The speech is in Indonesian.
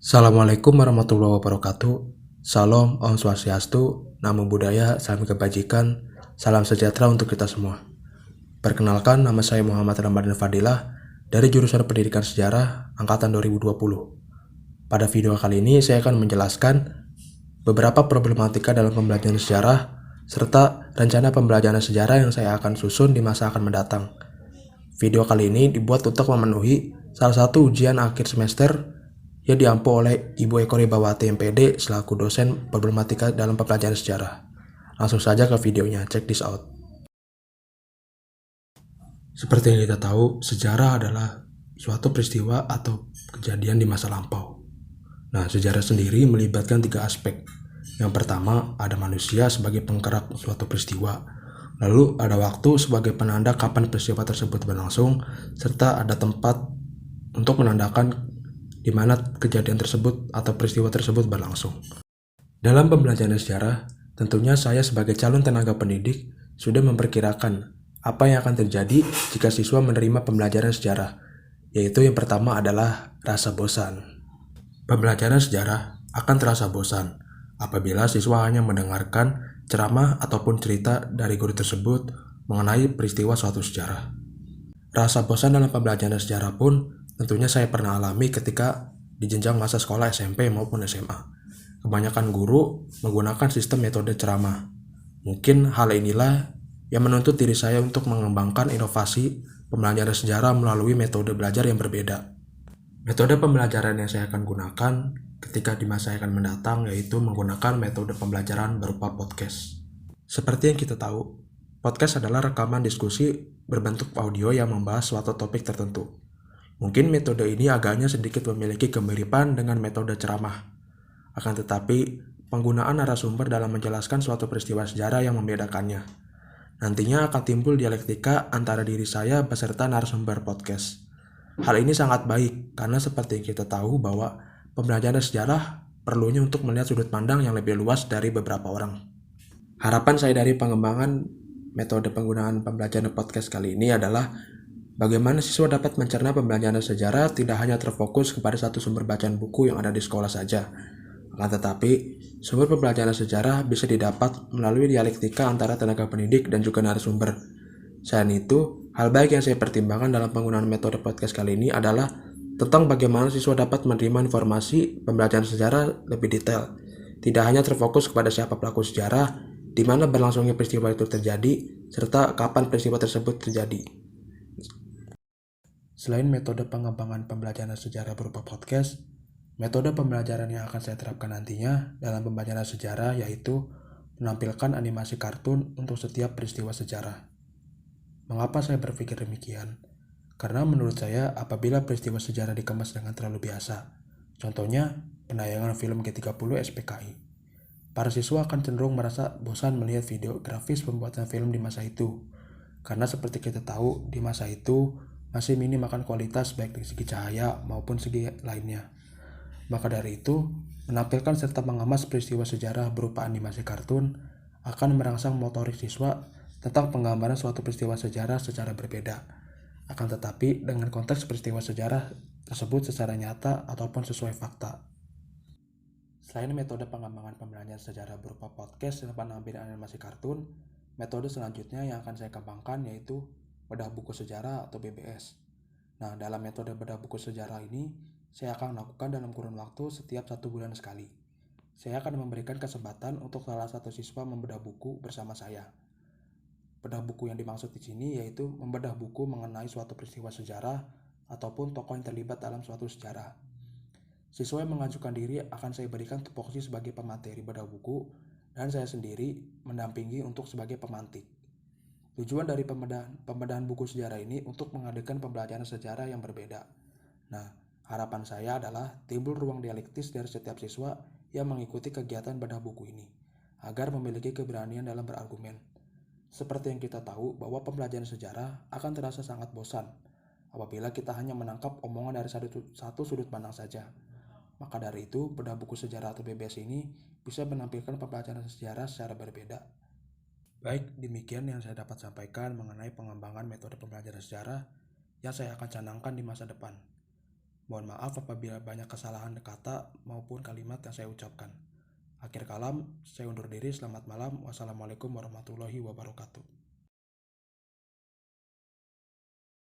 Assalamualaikum warahmatullahi wabarakatuh. Salam, Om Swastiastu, Namo Buddhaya, Salam Kebajikan, Salam Sejahtera untuk kita semua. Perkenalkan, nama saya Muhammad Ramadan Fadilah dari jurusan Pendidikan Sejarah Angkatan 2020. Pada video kali ini saya akan menjelaskan beberapa problematika dalam pembelajaran sejarah serta rencana pembelajaran sejarah yang saya akan susun di masa akan mendatang. Video kali ini dibuat untuk memenuhi salah satu ujian akhir semester yang diampu oleh Ibu Eko Ribawati MPD selaku dosen problematika dalam pembelajaran sejarah. Langsung saja ke videonya, check this out. Seperti yang kita tahu, sejarah adalah suatu peristiwa atau kejadian di masa lampau. Nah, sejarah sendiri melibatkan 3 aspek. Yang pertama, ada manusia sebagai penggerak suatu peristiwa. Lalu ada waktu sebagai penanda kapan peristiwa tersebut berlangsung, serta ada tempat untuk menandakan di mana kejadian tersebut atau peristiwa tersebut berlangsung. Dalam pembelajaran sejarah, tentunya saya sebagai calon tenaga pendidik sudah memperkirakan apa yang akan terjadi jika siswa menerima pembelajaran sejarah, yaitu yang pertama adalah rasa bosan. Pembelajaran sejarah akan terasa bosan apabila siswa hanya mendengarkan ceramah ataupun cerita dari guru tersebut mengenai peristiwa suatu sejarah. Rasa bosan dalam pembelajaran sejarah pun tentunya saya pernah alami ketika di jenjang masa sekolah SMP maupun SMA. Kebanyakan guru menggunakan sistem metode ceramah. Mungkin hal inilah yang menuntut diri saya untuk mengembangkan inovasi pembelajaran sejarah melalui metode belajar yang berbeda. Metode pembelajaran yang saya akan gunakan ketika di masa yang akan mendatang yaitu menggunakan metode pembelajaran berupa podcast. Seperti yang kita tahu, podcast adalah rekaman diskusi berbentuk audio yang membahas suatu topik tertentu. Mungkin metode ini agaknya sedikit memiliki kemiripan dengan metode ceramah. Akan tetapi, penggunaan narasumber dalam menjelaskan suatu peristiwa sejarah yang membedakannya. Nantinya akan timbul dialektika antara diri saya beserta narasumber podcast. Hal ini sangat baik karena seperti yang kita tahu bahwa pembelajaran sejarah perlunya untuk melihat sudut pandang yang lebih luas dari beberapa orang. Harapan saya dari pengembangan metode penggunaan pembelajaran podcast kali ini adalah bagaimana siswa dapat mencerna pembelajaran sejarah tidak hanya terfokus kepada satu sumber bacaan buku yang ada di sekolah saja. Akan tetapi, sumber pembelajaran sejarah bisa didapat melalui dialektika antara tenaga pendidik dan juga narasumber. Selain itu, hal baik yang saya pertimbangkan dalam penggunaan metode podcast kali ini adalah tentang bagaimana siswa dapat menerima informasi pembelajaran sejarah lebih detail. Tidak hanya terfokus kepada siapa pelaku sejarah, di mana berlangsungnya peristiwa itu terjadi, serta kapan peristiwa tersebut terjadi. Selain metode pengembangan pembelajaran sejarah berupa podcast, metode pembelajaran yang akan saya terapkan nantinya dalam pembelajaran sejarah yaitu menampilkan animasi kartun untuk setiap peristiwa sejarah. Mengapa saya berpikir demikian? Karena menurut saya apabila peristiwa sejarah dikemas dengan terlalu biasa, contohnya penayangan film G30 SPKI, para siswa akan cenderung merasa bosan melihat video grafis pembuatan film di masa itu. Karena seperti kita tahu, di masa itu masih minim akan kualitas baik dari segi cahaya maupun segi lainnya. Maka dari itu, menampilkan serta mengemas peristiwa sejarah berupa animasi kartun akan merangsang motorik siswa tentang penggambaran suatu peristiwa sejarah secara berbeda. Akan tetapi, dengan konteks peristiwa sejarah tersebut secara nyata ataupun sesuai fakta. Selain metode pengembangan pembelajaran sejarah berupa podcast dan penampilan animasi kartun, metode selanjutnya yang akan saya kembangkan yaitu bedah buku sejarah atau BBS. Nah, dalam metode bedah buku sejarah ini, saya akan lakukan dalam kurun waktu setiap 1 bulan sekali. Saya akan memberikan kesempatan untuk salah satu siswa membedah buku bersama saya. Bedah buku yang dimaksud di sini yaitu membedah buku mengenai suatu peristiwa sejarah ataupun tokoh yang terlibat dalam suatu sejarah. Siswa yang mengajukan diri akan saya berikan tupoksi sebagai pemateri bedah buku dan saya sendiri mendampingi untuk sebagai pemantik. Tujuan dari pembedahan buku sejarah ini untuk menghadirkan pembelajaran sejarah yang berbeda. Nah, harapan saya adalah timbul ruang dialektis dari setiap siswa yang mengikuti kegiatan bedah buku ini, agar memiliki keberanian dalam berargumen. Seperti yang kita tahu bahwa pembelajaran sejarah akan terasa sangat bosan apabila kita hanya menangkap omongan dari satu sudut pandang saja. Maka dari itu, bedah buku sejarah atau BBS ini bisa menampilkan pembelajaran sejarah secara berbeda. Baik, demikian yang saya dapat sampaikan mengenai pengembangan metode pembelajaran sejarah yang saya akan canangkan di masa depan. Mohon maaf apabila banyak kesalahan kata maupun kalimat yang saya ucapkan. Akhir kalam, saya undur diri. Selamat malam. Wassalamualaikum warahmatullahi wabarakatuh.